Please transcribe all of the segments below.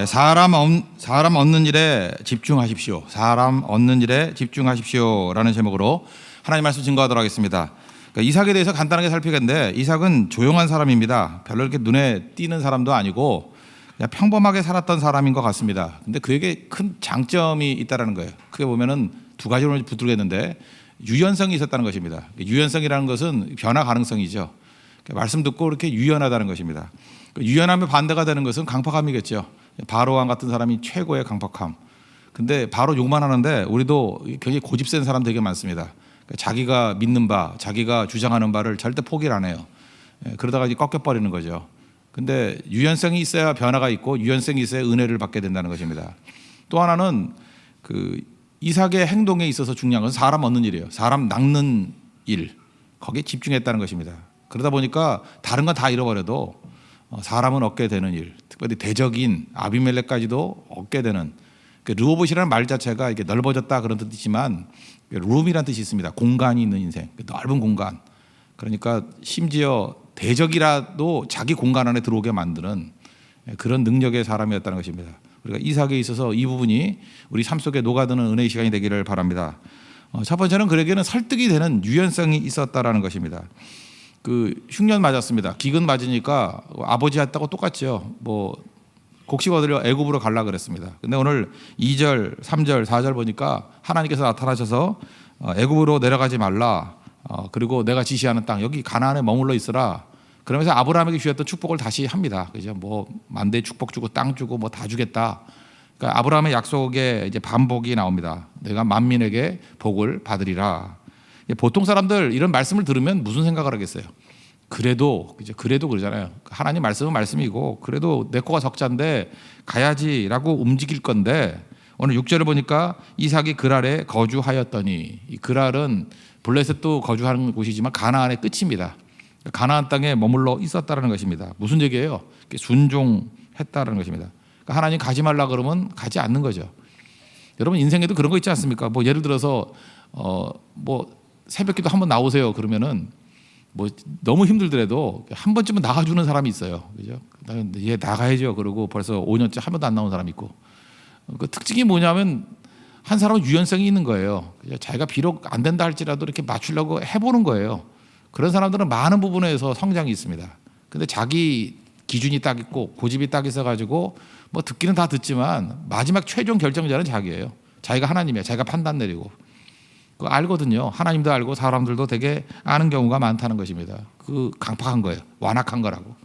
사람 얻는 일에 집중하십시오. 사람 얻는 일에 집중하십시오라는 제목으로 하나님 말씀 증거하도록 하겠습니다. 그러니까 이삭에 대해서 간단하게 살피겠는데, 이삭은 조용한 사람입니다. 별로 이렇게 눈에 띄는 사람도 아니고 그냥 평범하게 살았던 사람인 것 같습니다. 근데 그에게 큰 장점이 있다는 거예요. 크게 보면은 두 가지로 붙들겠는데, 유연성이 있었다는 것입니다. 유연성이라는 것은 변화 가능성이죠. 말씀 듣고 이렇게 유연하다는 것입니다. 유연함의 반대가 되는 것은 강팍함이겠죠. 바로왕 같은 사람이 최고의 강팍함. 근데 바로 욕만 하는데 우리도 굉장히 고집센 사람 되게 많습니다. 자기가 믿는 바, 자기가 주장하는 바를 절대 포기를 안 해요. 그러다가 이제 꺾여버리는 거죠. 근데 유연성이 있어야 변화가 있고, 유연성이 있어야 은혜를 받게 된다는 것입니다. 또 하나는 그 이삭의 행동에 있어서 중요한 것은 사람 얻는 일이에요. 사람 낚는 일, 거기에 집중했다는 것입니다. 그러다 보니까 다른 건 다 잃어버려도 사람은 얻게 되는 일, 특별히 대적인 아비멜렉까지도 얻게 되는, 르호봇이라는 말 자체가 이게 넓어졌다 그런 뜻이지만 룸이라는 뜻이 있습니다. 공간이 있는 인생, 넓은 공간. 그러니까 심지어 대적이라도 자기 공간 안에 들어오게 만드는 그런 능력의 사람이었다는 것입니다. 우리가 이삭에 있어서 이 부분이 우리 삶 속에 녹아드는 은혜의 시간이 되기를 바랍니다. 첫 번째는 그에게는 설득이 되는 유연성이 있었다라는 것입니다. 그 흉년 맞았습니다. 기근 맞으니까 아버지 했다고 똑같죠. 뭐 곡식 얻으려 애굽으로 가려고 그랬습니다. 근데 오늘 2절, 3절, 4절 보니까 하나님께서 나타나셔서 애굽으로 내려가지 말라. 그리고 내가 지시하는 땅, 여기 가나안에 머물러 있으라. 그러면서 아브라함에게 주셨던 축복을 다시 합니다. 그죠? 뭐 만대 축복 주고 땅 주고 뭐 다 주겠다. 그러니까 아브라함의 약속에 이제 반복이 나옵니다. 내가 만민에게 복을 받으리라. 보통 사람들 이런 말씀을 들으면 무슨 생각을 하겠어요? 그래도 그러잖아요. 하나님 말씀은 말씀이고 그래도 내 거가 적자인데 가야지라고 움직일 건데, 오늘 6절을 보니까 이삭이 그랄에 거주하였더니, 이 그랄은 블레셋도 거주하는 곳이지만 가나안의 끝입니다. 가나안 땅에 머물러 있었다는 것입니다. 무슨 얘기예요? 순종했다는 것입니다. 그러니까 하나님 가지 말라 그러면 가지 않는 거죠. 여러분 인생에도 그런 거 있지 않습니까? 뭐 예를 들어서 뭐 새벽기도 한번 나오세요 그러면은 뭐 너무 힘들더라도 한 번쯤은 나가주는 사람이 있어요. 그죠? 얘 나가야죠. 그러고 벌써 5년째 한 번도 안 나온 사람이 있고. 그 특징이 뭐냐면 한 사람은 유연성이 있는 거예요. 자기가 비록 안 된다 할지라도 이렇게 맞추려고 해보는 거예요. 그런 사람들은 많은 부분에서 성장이 있습니다. 근데 자기 기준이 딱 있고 고집이 딱 있어가지고 뭐 듣기는 다 듣지만 마지막 최종 결정자는 자기예요. 자기가 하나님이에요. 자기가 판단 내리고. 그거 알거든요. 하나님도 알고 사람들도 되게 아는 경우가 많다는 것입니다. 그 강팍한 거예요. 완악한 거라고.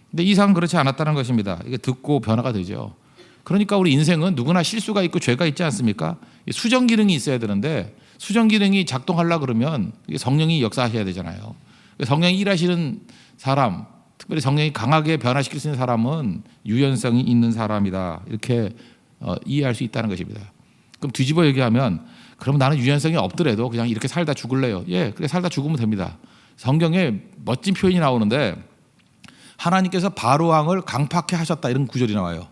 근데 이삭은 그렇지 않았다는 것입니다. 이게 듣고 변화가 되죠. 그러니까 우리 인생은 누구나 실수가 있고 죄가 있지 않습니까? 수정 기능이 있어야 되는데, 수정 기능이 작동하려고 그러면 성령이 역사하셔야 되잖아요. 성령이 일하시는 사람, 특별히 성령이 강하게 변화시킬 수 있는 사람은 유연성이 있는 사람이다. 이렇게 이해할 수 있다는 것입니다. 그럼 뒤집어 얘기하면, 그럼 나는 유연성이 없더라도 그냥 이렇게 살다 죽을래요. 예, 그래 살다 죽으면 됩니다. 성경에 멋진 표현이 나오는데, 하나님께서 바로왕을 강팍해 하셨다 이런 구절이 나와요.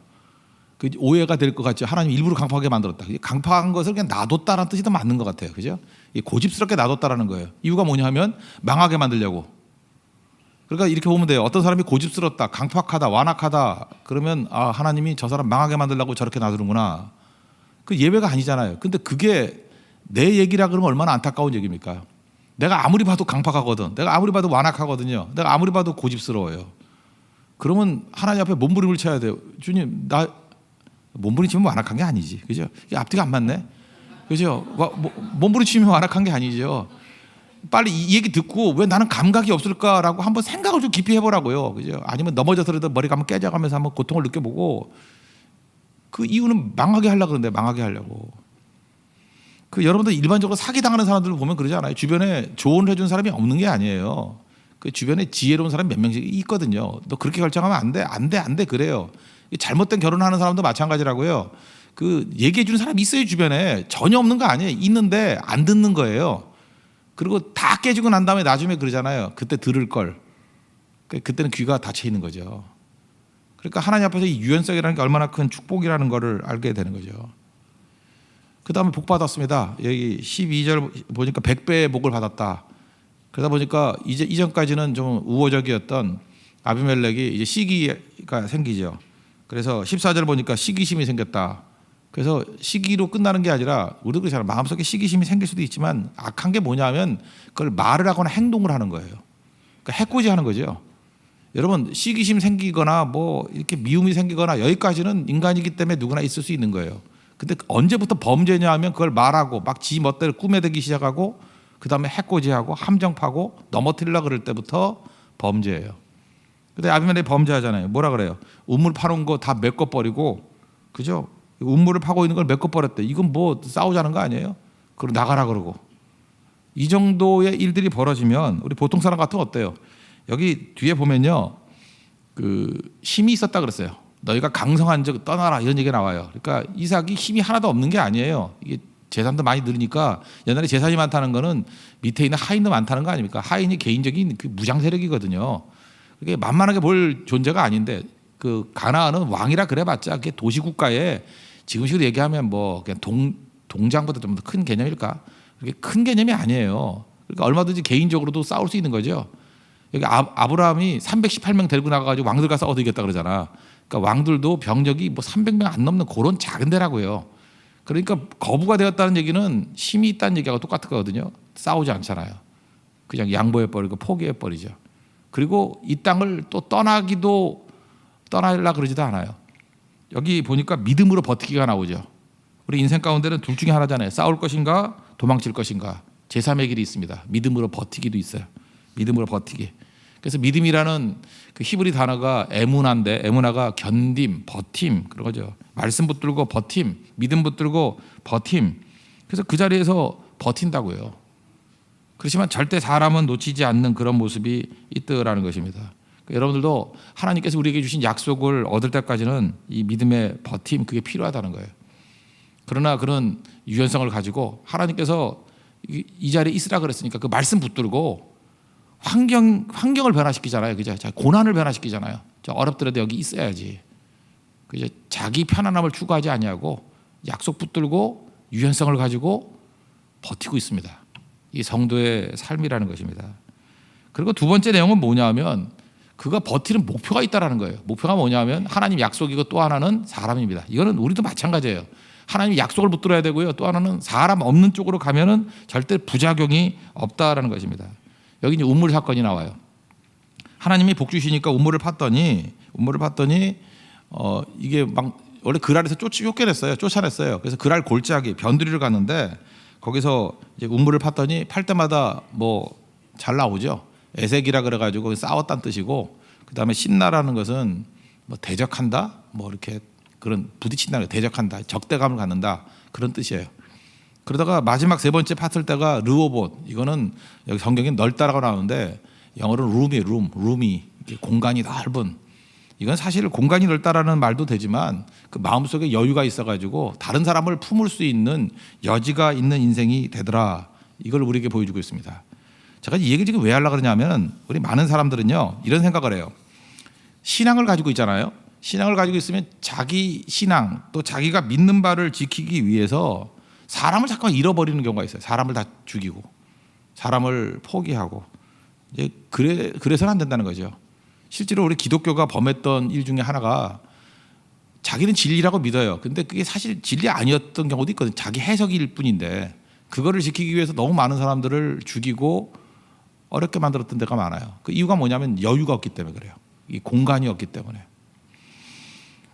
그 오해가 될 것 같죠. 하나님 일부러 강팍하게 만들었다. 강팍한 것을 그냥 놔뒀다라는 뜻이 더 맞는 것 같아요. 그죠? 고집스럽게 놔뒀다라는 거예요. 이유가 뭐냐면 망하게 만들려고. 그러니까 이렇게 보면 돼요. 어떤 사람이 고집스럽다, 강팍하다, 완악하다 그러면 하나님이 저 사람 망하게 만들려고 저렇게 놔두는구나. 그 예외가 아니잖아요. 근데 그게 내 얘기라 그러면 얼마나 안타까운 얘기입니까? 내가 아무리 봐도 강팍하거든. 내가 아무리 봐도 완악하거든요. 내가 아무리 봐도 고집스러워요. 그러면 하나님 앞에 몸부림을 쳐야 돼요. 주님, 나 몸부림치면 완악한 게 아니지. 그죠? 앞뒤가 안 맞네. 그죠? 몸부림치면 완악한 게 아니죠. 빨리 이 얘기 듣고 왜 나는 감각이 없을까라고 한번 생각을 좀 깊이 해보라고요. 그죠? 아니면 넘어져서라도 머리가 한번 깨져가면서 한번 고통을 느껴보고, 그 이유는 망하게 하려고 그러는데, 망하게 하려고. 그 여러분들 일반적으로 사기당하는 사람들을 보면 그러지 않아요? 주변에 조언을 해준 사람이 없는 게 아니에요. 그 주변에 지혜로운 사람이 몇 명씩 있거든요. 너 그렇게 결정하면 안 돼 그래요. 잘못된 결혼하는 사람도 마찬가지라고요. 그 얘기해 주는 사람이 있어요. 주변에 전혀 없는 거 아니에요. 있는데 안 듣는 거예요. 그리고 다 깨지고 난 다음에 나중에 그러잖아요. 그때 들을 걸. 그때는 귀가 닫혀 있는 거죠. 그러니까 하나님 앞에서 이 유연성이라는 게 얼마나 큰 축복이라는 것을 알게 되는 거죠. 그 다음에 복 받았습니다. 여기 12절 보니까 100배의 복을 받았다. 그러다 보니까 이제 이전까지는 좀 우호적이었던 아비멜렉이 이제 시기가 생기죠. 그래서 14절 보니까 시기심이 생겼다. 그래서 시기로 끝나는 게 아니라 우리도 그렇잖아요. 마음속에 시기심이 생길 수도 있지만 악한 게 뭐냐면 그걸 말을 하거나 행동을 하는 거예요. 그러니까 해코지 하는 거죠. 여러분 시기심 생기거나 뭐 이렇게 미움이 생기거나 여기까지는 인간이기 때문에 누구나 있을 수 있는 거예요. 근데 언제부터 범죄냐 하면 그걸 말하고 막 지 멋대로 꾸며대기 시작하고 그다음에 해코지하고 함정파고 넘어뜨리려고 그럴 때부터 범죄예요. 근데 아비멜렉이 범죄하잖아요. 뭐라 그래요? 우물 파놓은 거 다 메꿔버리고, 그죠? 우물을 파고 있는 걸 메꿔버렸대. 이건 뭐 싸우자는 거 아니에요? 그리고 나가라 그러고. 이 정도의 일들이 벌어지면 우리 보통 사람 같으면 어때요? 여기 뒤에 보면요, 그 힘이 있었다 그랬어요. 너희가 강성한 적 떠나라 이런 얘기가 나와요. 그러니까 이삭이 힘이 하나도 없는 게 아니에요. 이게 재산도 많이 늘으니까 옛날에 재산이 많다는 거는 밑에 있는 하인도 많다는 거 아닙니까? 하인이 개인적인 그 무장 세력이거든요. 그게 만만하게 볼 존재가 아닌데 그 가나안은 왕이라 그래봤자 그게 도시국가에 지금식으로 얘기하면 뭐 그냥 동장보다 좀 더 큰 개념일까? 그게 큰 개념이 아니에요. 그러니까 얼마든지 개인적으로도 싸울 수 있는 거죠. 여기 아브라함이 318명 데리고 나가가지고 왕들과 싸워도 이겼다 그러잖아. 그러니까 왕들도 병력이 뭐 300명 안 넘는 그런 작은 데라고요. 그러니까 거부가 되었다는 얘기는 힘이 있다는 얘기하고 똑같은 거거든요. 싸우지 않잖아요. 그냥 양보해버리고 포기해버리죠. 그리고 이 땅을 또 떠나려고 그러지도 않아요. 여기 보니까 믿음으로 버티기가 나오죠. 우리 인생 가운데는 둘 중에 하나잖아요. 싸울 것인가 도망칠 것인가. 제3의 길이 있습니다. 믿음으로 버티기도 있어요. 믿음으로 버티기. 그래서 믿음이라는 그 히브리 단어가 에무나인데 에무나가 견딤, 버팀 그런 거죠. 말씀 붙들고 버팀, 믿음 붙들고 버팀. 그래서 그 자리에서 버틴다고요. 그렇지만 절대 사람은 놓치지 않는 그런 모습이 있더라는 것입니다. 그러니까 여러분들도 하나님께서 우리에게 주신 약속을 얻을 때까지는 이 믿음의 버팀 그게 필요하다는 거예요. 그러나 그런 유연성을 가지고 하나님께서 이 자리에 있으라 그랬으니까 그 말씀 붙들고 환경을 변화시키잖아요. 그죠? 고난을 변화시키잖아요. 어렵더라도 여기 있어야지. 그죠? 자기 편안함을 추구하지 아니하고 약속 붙들고 유연성을 가지고 버티고 있습니다. 이 성도의 삶이라는 것입니다. 그리고 두 번째 내용은 뭐냐면 그가 버티는 목표가 있다라는 거예요. 목표가 뭐냐면 하나님 약속이고 또 하나는 사람입니다. 이거는 우리도 마찬가지예요. 하나님 약속을 붙들어야 되고요. 또 하나는 사람 없는 쪽으로 가면은 절대 부작용이 없다라는 것입니다. 여기 이제 우물 사건이 나와요. 하나님이 복 주시니까 우물을 팠더니 이게 막 원래 그랄에서 쫓겨냈어요. 쫓아냈어요. 그래서 그랄 골짜기 변두리를 갔는데 거기서 이제 우물을 팠더니 팔 때마다 뭐 잘 나오죠. 에색이라 그래가지고 싸웠다는 뜻이고 그다음에 신나라는 것은 뭐 대적한다, 뭐 이렇게 그런 부딪힌다, 대적한다, 적대감을 갖는다 그런 뜻이에요. 그러다가 마지막 세 번째 팠을 때가 르호봇. 이거는 여기 성경에 넓다라고 나오는데 영어로는 룸이 공간이 넓은. 이건 사실 공간이 넓다라는 말도 되지만 그 마음속에 여유가 있어가지고 다른 사람을 품을 수 있는 여지가 있는 인생이 되더라. 이걸 우리에게 보여주고 있습니다. 제가 이 얘기 지금 왜 하려고 그러냐면 우리 많은 사람들은요 이런 생각을 해요. 신앙을 가지고 있잖아요. 신앙을 가지고 있으면 자기 신앙 또 자기가 믿는 바를 지키기 위해서 사람을 잠깐 잃어버리는 경우가 있어요. 사람을 다 죽이고 사람을 포기하고 이제 그래서는 안 된다는 거죠. 실제로 우리 기독교가 범했던 일 중에 하나가 자기는 진리라고 믿어요. 근데 그게 사실 진리 아니었던 경우도 있거든요. 자기 해석일 뿐인데 그거를 지키기 위해서 너무 많은 사람들을 죽이고 어렵게 만들었던 데가 많아요. 그 이유가 뭐냐면 여유가 없기 때문에 그래요. 이 공간이 없기 때문에.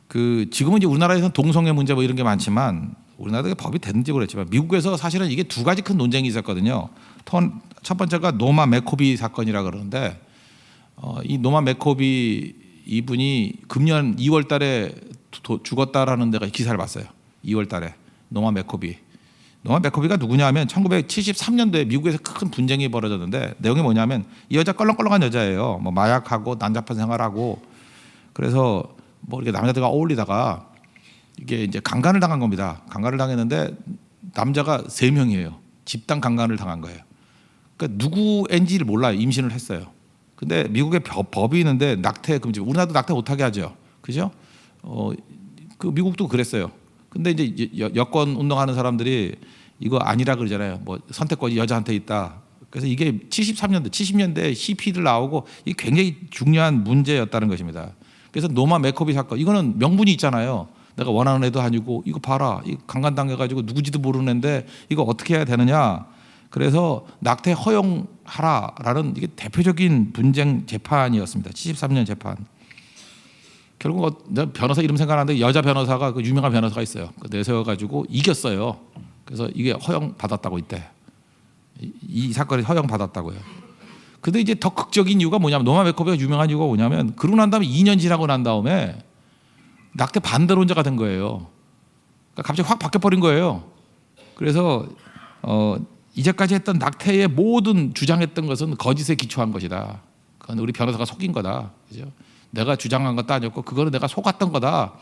그 지금은 이제 우리나라에서는 동성애 문제 뭐 이런 게 많지만 우리나라에 법이 됐는지 모르겠지만 미국에서 사실은 이게 두 가지 큰 논쟁이 있었거든요. 첫 번째가 노마 맥코비 사건이라 그러는데 이 노마 맥코비 이분이 금년 2월 달에 죽었다라는 데가 기사를 봤어요. 2월 달에 노마 맥코비가 누구냐 하면 1973년도에 미국에서 큰 분쟁이 벌어졌는데 내용이 뭐냐면 이 여자 껄렁껄렁한 여자예요. 뭐 마약하고 난잡한 생활하고 그래서 뭐 이렇게 남자들과 어울리다가 이게 이제 강간을 당한 겁니다. 강간을 당했는데 남자가 3명이에요. 집단 강간을 당한 거예요. 그러니까 누구인지를 몰라요. 임신을 했어요. 근데 미국에 법이 있는데 낙태 금지. 우리나라도 낙태 못하게 하죠. 그죠? 그 미국도 그랬어요. 근데 이제 여권 운동하는 사람들이 이거 아니라 그러잖아요. 뭐 선택권이 여자한테 있다. 그래서 이게 70년대 CP들 나오고 이게 굉장히 중요한 문제였다는 것입니다. 그래서 노마 맥커비 사건 이거는 명분이 있잖아요. 내가 원하는 애도 아니고 이거 봐라, 이거 강간당해가지고 누구지도 모르는 애인데 이거 어떻게 해야 되느냐. 그래서 낙태 허용하라라는 이게 대표적인 분쟁 재판이었습니다. 73년 재판. 결국 내가 변호사 이름 생각나는데 여자 변호사가 그 유명한 변호사가 있어요. 내세워가지고 이겼어요. 그래서 이게 허용 받았다고 이때 이 사건이 허용 받았다고요. 근데 이제 더 극적인 이유가 뭐냐면 노마 맥커비가 유명한 이유가 뭐냐면 그러고 난 다음에 2년 지나고 난 다음에 낙태 반대론자가 된 거예요. 그러니까 갑자기 확 바뀌어버린 거예요. 그래서 이제까지 했던 낙태의 모든 주장했던 것은 거짓에 기초한 것이다. 그건 우리 변호사가 속인 거다. 그죠? 내가 주장한 것도 아니었고 그거는 내가 속았던 거다.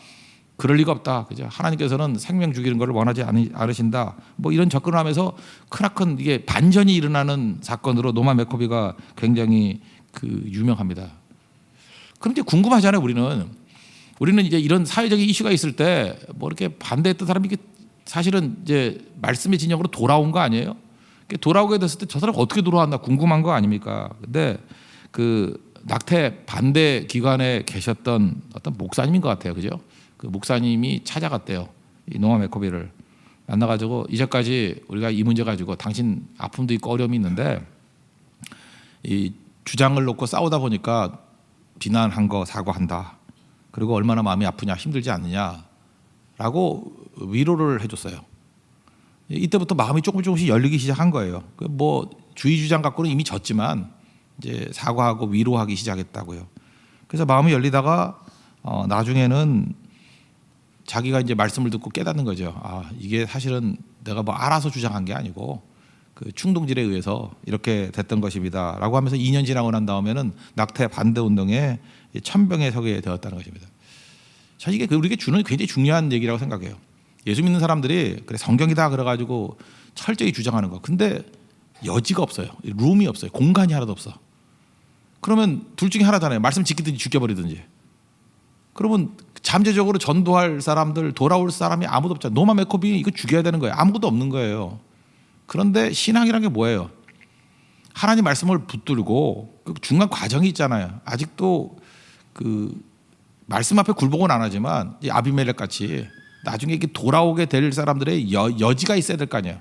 그럴 리가 없다. 그죠? 하나님께서는 생명 죽이는 것을 원하지 않으신다. 뭐 이런 접근을 하면서 크나큰 이게 반전이 일어나는 사건으로 노마 맥커비가 굉장히 유명합니다. 그럼 이제 궁금하잖아요. 우리는 이제 이런 사회적인 이슈가 있을 때 뭐 이렇게 반대했던 사람이 사실은 이제 말씀의 진영으로 돌아온 거 아니에요? 돌아오게 됐을 때 저 사람 어떻게 돌아왔나 궁금한 거 아닙니까? 근데 그 낙태 반대 기관에 계셨던 어떤 목사님인 것 같아요. 그죠? 그 목사님이 찾아갔대요. 이 노마 맥커비를 만나가지고 이제까지 우리가 이 문제 가지고 당신 아픔도 있고 어려움이 있는데 이 주장을 놓고 싸우다 보니까 비난한 거 사과한다. 그리고 얼마나 마음이 아프냐 힘들지 않느냐라고 위로를 해줬어요. 이때부터 마음이 조금씩 열리기 시작한 거예요. 뭐 주의 주장 갖고는 이미 졌지만 이제 사과하고 위로하기 시작했다고요. 그래서 마음이 열리다가 나중에는 자기가 이제 말씀을 듣고 깨닫는 거죠. 아, 이게 사실은 내가 뭐 알아서 주장한 게 아니고 그 충동질에 의해서 이렇게 됐던 것입니다라고 하면서 2년 지나고 난 다음에는 낙태 반대 운동에 천병에 서게 되었다는 것입니다. 사실 이게 우리에게 주는 굉장히 중요한 얘기라고 생각해요. 예수 믿는 사람들이 그래 성경이다 그래가지고 철저히 주장하는 거. 근데 여지가 없어요. 룸이 없어요. 공간이 하나도 없어. 그러면 둘 중에 하나잖아요. 말씀 지키든지 죽여버리든지. 그러면 잠재적으로 전도할 사람들, 돌아올 사람이 아무도 없잖아요. 노마 맥커비 이거 죽여야 되는 거예요. 아무것도 없는 거예요. 그런데 신앙이란 게 뭐예요? 하나님 말씀을 붙들고 그 중간 과정이 있잖아요. 아직도 그 말씀 앞에 굴복은 안 하지만 아비멜렉 같이 나중에 이렇게 돌아오게 될 사람들의 여지가 있어야 될 거 아니에요.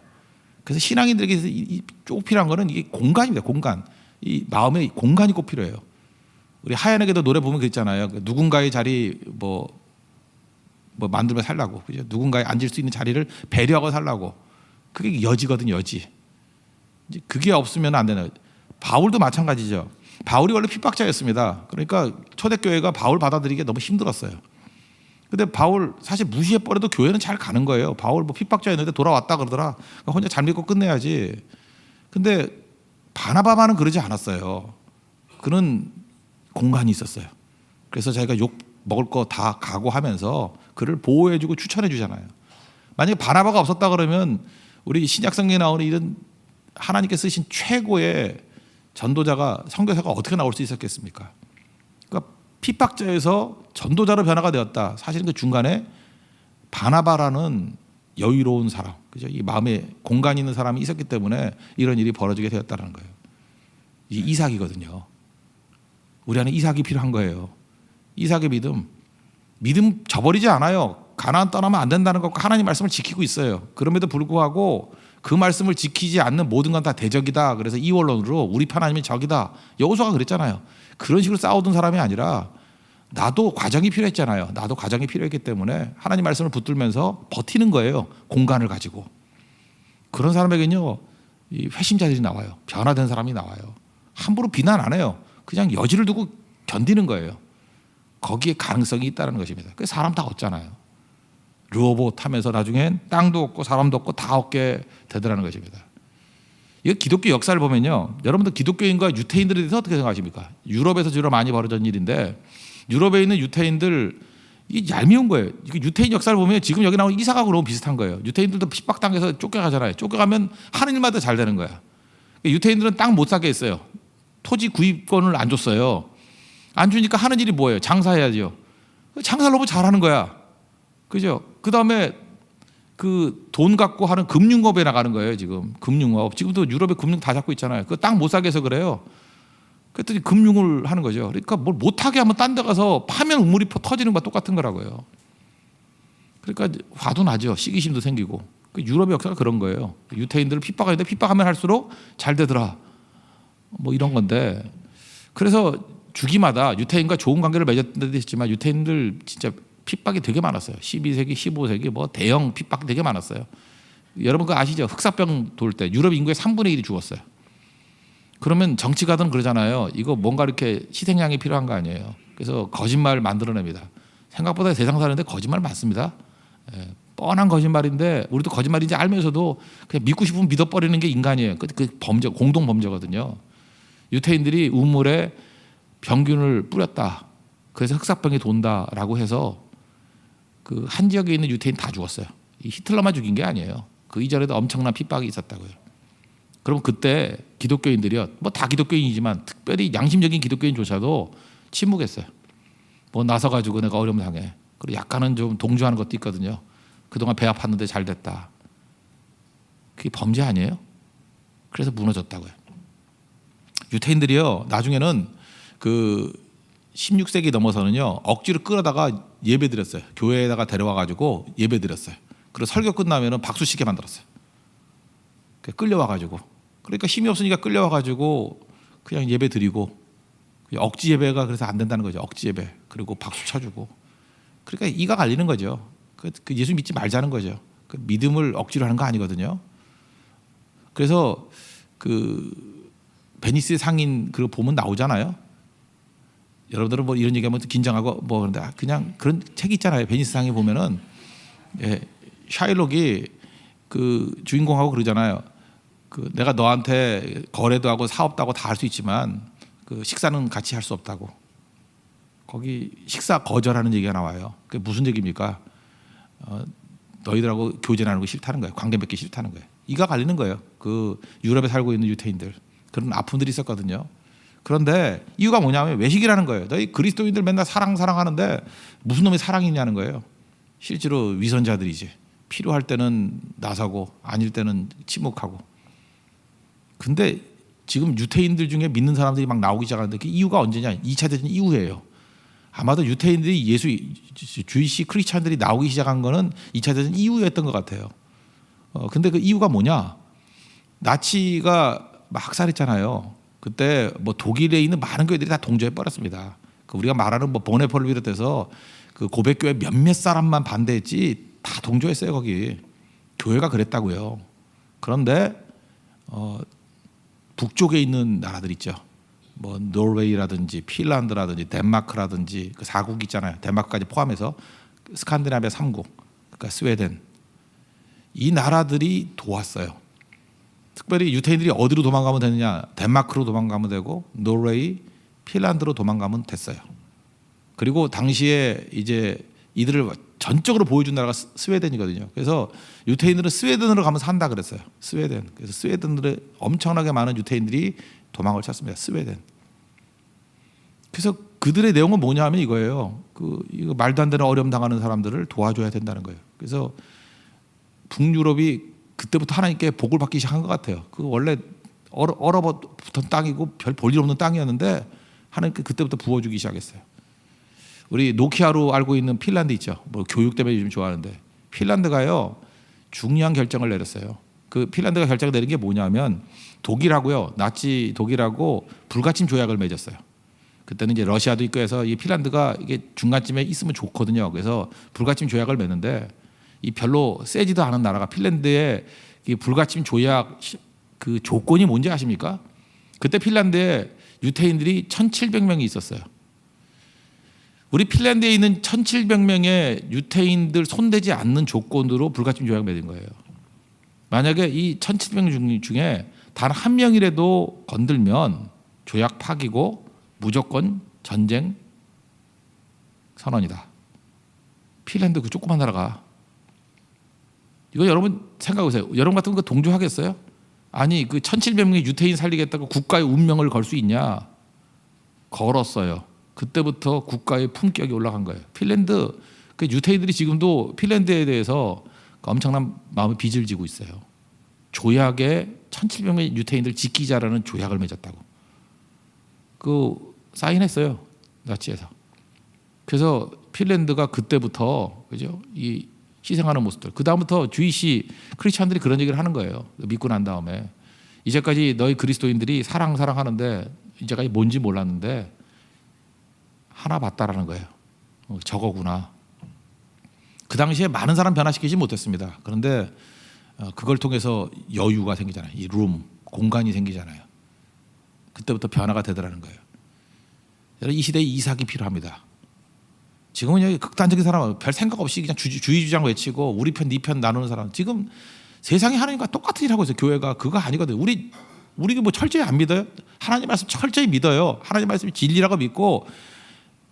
그래서 신앙인들에게 꼭 필요한 거는 이게 공간입니다. 공간. 이 마음에 공간이 꼭 필요해요. 우리 하얀에게도 노래 보면 그랬잖아요. 누군가의 자리 뭐 만들며 살라고. 그죠? 누군가의 앉을 수 있는 자리를 배려하고 살라고. 그게 여지거든요. 여지. 그게 없으면 안 되는. 바울도 마찬가지죠. 바울이 원래 핍박자였습니다. 그러니까 초대교회가 바울 받아들이기가 너무 힘들었어요. 근데 바울 사실 무시해버려도 교회는 잘 가는 거예요. 바울 뭐 핍박자였는데 돌아왔다 그러더라. 그러니까 혼자 잘 믿고 끝내야지. 근데 바나바만은 그러지 않았어요. 그는 공간이 있었어요. 그래서 자기가 욕 먹을 거 다 각오하면서 그를 보호해주고 추천해주잖아요. 만약에 바나바가 없었다 그러면 우리 신약성경에 나오는 이런 하나님께 쓰신 최고의 전도자가 선교사가 어떻게 나올 수 있었겠습니까? 그러니까 핍박자에서 전도자로 변화가 되었다. 사실은 그 중간에 바나바라는 여유로운 사람, 그죠? 이 마음에 공간이 있는 사람이 있었기 때문에 이런 일이 벌어지게 되었다는 거예요. 이게 이삭이거든요. 우리 안에 이삭이 필요한 거예요. 이삭의 믿음 저버리지 않아요. 가나안 떠나면 안 된다는 것과 하나님 말씀을 지키고 있어요. 그럼에도 불구하고 그 말씀을 지키지 않는 모든 건 다 대적이다. 그래서 이 원론으로 우리 편 아니면 적이다. 여호수아가 그랬잖아요. 그런 식으로 싸우던 사람이 아니라 나도 과정이 필요했잖아요. 나도 과정이 필요했기 때문에 하나님 말씀을 붙들면서 버티는 거예요. 공간을 가지고. 그런 사람에게는요, 이 회심자들이 나와요. 변화된 사람이 나와요. 함부로 비난 안 해요. 그냥 여지를 두고 견디는 거예요. 거기에 가능성이 있다는 것입니다. 그 사람 다 얻잖아요. 르호봇 하면서 나중엔 땅도 얻고 사람도 얻고 다 얻게 되더라는 것입니다. 이거 기독교 역사를 보면요, 여러분들 기독교인과 유태인들에 대해서 어떻게 생각하십니까? 유럽에서 주로 많이 벌어진 일인데 유럽에 있는 유태인들 이게 얄미운 거예요. 유태인 역사를 보면 지금 여기 나온 이삭하고 너무 비슷한 거예요. 유태인들도 핍박당해서 쫓겨가잖아요. 쫓겨가면 하는 일마다 잘 되는 거야. 유태인들은 땅 못 사게 했어요. 토지 구입권을 안 줬어요. 안 주니까 하는 일이 뭐예요? 장사해야죠. 장사를 너무 잘하는 거야. 그죠? 그 다음에 그 돈 갖고 하는 금융업에 나가는 거예요. 지금 금융업. 지금도 유럽의 금융 다 잡고 있잖아요. 그 땅 못 사게 해서 그래요. 그랬더니 금융을 하는 거죠. 그러니까 뭘 못하게 하면 딴 데 가서 파면 우물이 터지는 것과 똑같은 거라고요. 그러니까 화도 나죠. 시기심도 생기고. 유럽의 역사가 그런 거예요. 유태인들을 핍박하는데 핍박하면 할수록 잘 되더라. 뭐 이런 건데. 그래서 주기마다 유태인과 좋은 관계를 맺었던 데도 있지만 유태인들 진짜 핍박이 되게 많았어요. 12세기, 15세기 뭐 대형 핍박이 되게 많았어요. 여러분 그거 아시죠? 흑사병 돌 때 유럽 인구의 3분의 1이 죽었어요. 그러면 정치가들은 그러잖아요. 이거 뭔가 이렇게 희생양이 필요한 거 아니에요. 그래서 거짓말 만들어냅니다. 생각보다 세상 사는데 거짓말 많습니다. 뻔한 거짓말인데 우리도 거짓말인지 알면서도 그냥 믿고 싶으면 믿어버리는 게 인간이에요. 그 범죄, 공동 범죄거든요. 유태인들이 우물에 병균을 뿌렸다. 그래서 흑사병이 돈다라고 해서 그 한 지역에 있는 유태인 다 죽었어요. 이 히틀러만 죽인 게 아니에요. 그 이전에도 엄청난 핍박이 있었다고요. 그럼 그때 기독교인들이요, 뭐 다 기독교인이지만 특별히 양심적인 기독교인조차도 침묵했어요. 뭐 나서 가지고 내가 어려움 당해. 그리고 약간은 좀 동조하는 것도 있거든요. 그동안 배 아팠는데 잘 됐다. 그게 범죄 아니에요? 그래서 무너졌다고요. 유태인들이요, 나중에는 그 16세기 넘어서는요, 억지로 끌어다가 예배 드렸어요. 교회에다가 데려와 가지고 예배 드렸어요. 그리고 설교 끝나면은 박수 치게 만들었어요. 끌려와 가지고. 그러니까 힘이 없으니까 끌려와 가지고 그냥 예배 드리고, 억지 예배가 그래서 안 된다는 거죠. 억지 예배. 그리고 박수 쳐주고. 그러니까 이가 갈리는 거죠. 그 예수 믿지 말자는 거죠. 그 믿음을 억지로 하는 거 아니거든요. 그래서 그 베니스 상인 그거 보면 나오잖아요. 여러분들은 뭐 이런 얘기하면 긴장하고 뭐 그런데 그냥 그런 책 있잖아요. 베니스 상인 보면은 샤일록이 그 주인공하고 그러잖아요. 그 내가 너한테 거래도 하고 사업도 하고 다 할 수 있지만 그 식사는 같이 할 수 없다고. 거기 식사 거절하는 얘기가 나와요. 그게 무슨 얘기입니까? 너희들하고 교제하는 거 싫다는 거예요. 관계 맺기 싫다는 거예요. 이가 갈리는 거예요. 그 유럽에 살고 있는 유태인들 그런 아픔들이 있었거든요. 그런데 이유가 뭐냐면 외식이라는 거예요. 너희 그리스도인들 맨날 사랑하는데 무슨 놈이 사랑이냐는 거예요. 실제로 위선자들이지. 필요할 때는 나서고 아닐 때는 침묵하고. 근데 지금 유태인들 중에 믿는 사람들이 막 나오기 시작하는데 그 이유가 언제냐? 2차 대전 이후예요. 아마도 유태인들이 주이시 크리스찬들이 나오기 시작한 거는 2차 대전 이후였던 것 같아요. 근데 그 이유가 뭐냐? 나치가 막 학살했잖아요. 그때 뭐 독일에 있는 많은 교회들이 다 동조해 버렸습니다. 그 우리가 말하는 뭐 보네폴을 비롯해서 그 고백교회 몇몇 사람만 반대했지 다 동조했어요. 거기 교회가 그랬다고요. 그런데 북쪽에 있는 나라들 있죠. 뭐 노르웨이라든지 핀란드라든지 덴마크라든지 그 4국 있잖아요. 덴마크까지 포함해서 스칸디나비아 3국, 그러니까 스웨덴, 이 나라들이 도왔어요. 특별히 유태인들이 어디로 도망가면 되느냐? 덴마크로 도망가면 되고 노르웨이, 핀란드로 도망가면 됐어요. 그리고 당시에 이제 이들을 전적으로 보여준 나라가 스웨덴이거든요. 그래서 유태인들은 스웨덴으로 가면 산다 그랬어요. 스웨덴. 그래서 스웨덴들의 엄청나게 많은 유태인들이 도망을 쳤습니다. 스웨덴. 그래서 그들의 내용은 뭐냐 하면 이거예요. 이거 말도 안 되는 어려움 당하는 사람들을 도와줘야 된다는 거예요. 그래서 북유럽이 그때부터 하나님께 복을 받기 시작한 것 같아요. 그 원래 얼어붙은 땅이고 별 볼 일 없는 땅이었는데 하나님께 그때부터 부어주기 시작했어요. 우리 노키아로 알고 있는 핀란드 있죠. 뭐 교육 때문에 요즘 좋아하는데 핀란드가요 중요한 결정을 내렸어요. 그 핀란드가 결정을 내린 게 뭐냐면 독일하고요, 나치 독일하고 불가침 조약을 맺었어요. 그때는 이제 러시아도 있고 해서 이 핀란드가 이게 중간쯤에 있으면 좋거든요. 그래서 불가침 조약을 맺는데 이 별로 세지도 않은 나라가 핀란드의 이 불가침 조약 그 조건이 뭔지 아십니까? 그때 핀란드에 유태인들이 1,700명이 있었어요. 우리 핀란드에 있는 1,700명의 유태인들 손대지 않는 조건으로 불가침 조약을 맺은 거예요. 만약에 이 1,700명 중에 단 한 명이라도 건들면 조약 파기고 무조건 전쟁 선언이다. 핀란드 그 조그만 나라가. 이거 여러분 생각해보세요. 여러분 같은 거 동조하겠어요? 아니 그 1,700명의 유태인 살리겠다고 국가의 운명을 걸 수 있냐? 걸었어요. 그때부터 국가의 품격이 올라간 거예요. 핀란드 그 유태인들이 지금도 핀란드에 대해서 엄청난 마음의 빚을 지고 있어요. 조약에 1,700명의 유태인들 지키자라는 조약을 맺었다고. 그 사인했어요. 나치에서. 그래서 핀란드가 그때부터 그죠? 이 희생하는 모습들. 그 다음부터 주이시 크리스찬들이 그런 얘기를 하는 거예요. 믿고 난 다음에 이제까지 너희 그리스도인들이 사랑하는데 이제까지 뭔지 몰랐는데 하나 봤다라는 거예요. 저거구나. 그 당시에 많은 사람 변화시키지 못했습니다. 그런데 그걸 통해서 여유가 생기잖아요. 이 룸, 공간이 생기잖아요. 그때부터 변화가 되더라는 거예요. 이 시대에 이삭이 필요합니다. 지금은 여기 극단적인 사람, 별 생각 없이 그냥 주의 주장 외치고 우리 편, 네 편 나누는 사람. 지금 세상이 하나님과 똑같은 일 하고 있어요. 교회가 그거 아니거든요. 우리 뭐 철저히 안 믿어요? 하나님 말씀 철저히 믿어요. 하나님 말씀이 진리라고 믿고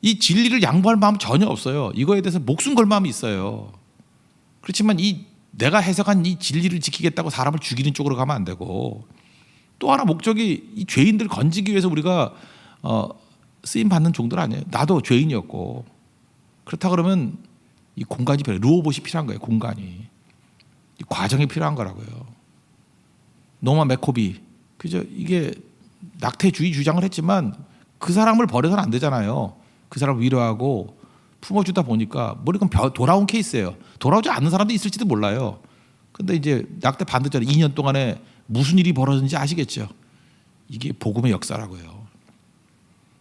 이 진리를 양보할 마음 전혀 없어요. 이거에 대해서 목숨 걸 마음이 있어요. 그렇지만 이 내가 해석한 이 진리를 지키겠다고 사람을 죽이는 쪽으로 가면 안 되고, 또 하나 목적이 이 죄인들을 건지기 위해서 우리가 쓰임 받는 종들 아니에요. 나도 죄인이었고. 그렇다 그러면 이 공간이 필요해요. 루오봇이 필요한 거예요. 공간이. 이 과정이 필요한 거라고요. 노마 맥코비, 그죠? 이게 낙태주의 주장을 했지만 그 사람을 버려서는 안 되잖아요. 그 사람을 위로하고 품어주다 보니까 머리가 돌아온 케이스예요. 돌아오지 않는 사람도 있을지도 몰라요. 근데 이제 낙태 반대 전에 2년 동안에 무슨 일이 벌어졌는지 아시겠죠? 이게 복음의 역사라고요.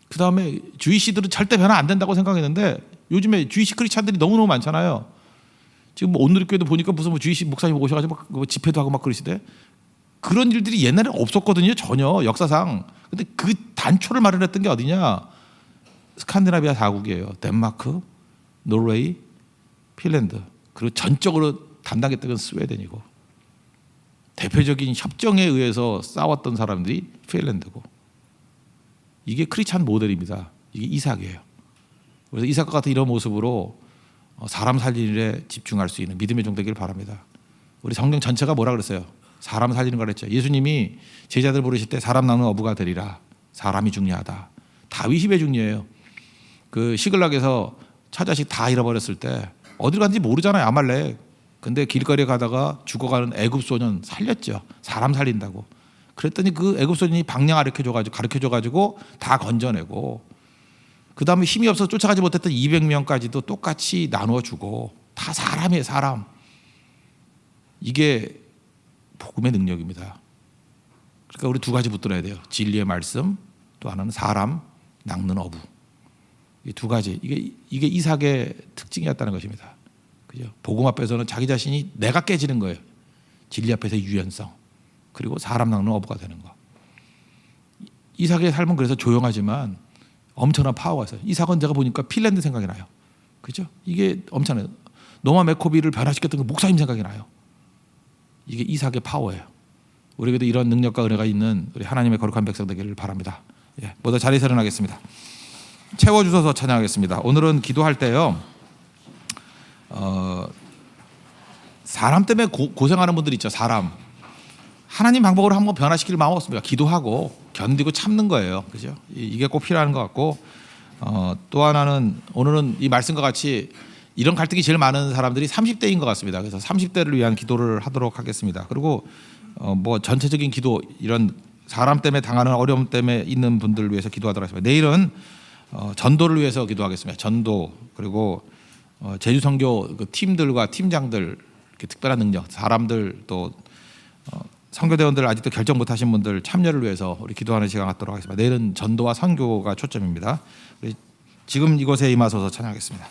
그 다음에 주이시들은 절대 변화 안 된다고 생각했는데 요즘에 주이시 크리스찬들이 너무너무 많잖아요. 지금 뭐 온누리교회도 보니까 무슨 뭐 주이시 목사님 오셔가지고 막 집회도 하고 막 그러시대. 그런 일들이 옛날에 없었거든요. 전혀 역사상. 근데 그 단초를 마련했던 게 어디냐? 스칸디나비아 4국이에요. 덴마크, 노르웨이, 핀란드. 그리고 전적으로 담당했던 건 스웨덴이고, 대표적인 협정에 의해서 싸웠던 사람들이 핀란드고. 이게 크리스찬 모델입니다. 이게 이삭이에요. 그래서 이삭과 같은 이런 모습으로 사람 살리는 일에 집중할 수 있는 믿음의 종 되기를 바랍니다. 우리 성경 전체가 뭐라 그랬어요? 사람 살리는 걸 했죠. 예수님이 제자들 부르실 때 사람 낳는 어부가 되리라. 사람이 중요하다. 다윗이 왜 중요해요? 그 시글락에서 처자식 다 잃어버렸을 때 어디로 갔는지 모르잖아요. 아말렉. 근데 길거리에 가다가 죽어가는 애굽 소년 살렸죠. 사람 살린다고. 그랬더니 그 애굽 소년이 방향 가르쳐줘가지고 다 건져내고, 그 다음에 힘이 없어서 쫓아가지 못했던 200명까지도 똑같이 나누어 주고. 다 사람이에요. 사람. 이게 복음의 능력입니다. 그러니까 우리 두 가지 붙들어야 돼요. 진리의 말씀, 또 하나는 사람 낚는 어부. 이 두 가지, 이게 이삭의 특징이었다는 것입니다. 그죠? 복음 앞에서는 자기 자신이 내가 깨지는 거예요. 진리 앞에서의 유연성, 그리고 사람 낚는 어부가 되는 거. 이삭의 삶은 그래서 조용하지만 엄청난 파워가 있어요. 이삭은 제가 보니까 핀란드 생각이 나요. 그죠? 이게 엄청나요. 노마 맥코비를 변화시켰던 그 목사님 생각이 나요. 이게 이삭의 파워예요. 우리에게도 이런 능력과 은혜가 있는 우리 하나님의 거룩한 백성 되기를 바랍니다. 예, 모두 자리에서 일어나겠습니다. 채워주셔서 찬양하겠습니다. 오늘은 기도할 때요, 사람 때문에 고생하는 분들 있죠. 사람. 하나님 방법으로 한번 변화시킬 마음 없습니다. 기도하고 견디고 참는 거예요. 그죠? 이게 꼭 필요한 것 같고, 또 하나는 오늘은 이 말씀과 같이 이런 갈등이 제일 많은 사람들이 30대인 것 같습니다. 그래서 30대를 위한 기도를 하도록 하겠습니다. 그리고 뭐 전체적인 기도, 이런 사람 때문에 당하는 어려움 때문에 있는 분들을 위해서 기도하도록 하겠습니다. 내일은 전도를 위해서 기도하겠습니다. 전도, 그리고 제주 선교 그 팀들과 팀장들, 이렇게 특별한 능력, 사람들, 또 선교대원들 아직도 결정 못하신 분들 참여를 위해서 우리 기도하는 시간 갖도록 하겠습니다. 내일은 전도와 선교가 초점입니다. 우리 지금 이곳에 임하소서 찬양하겠습니다.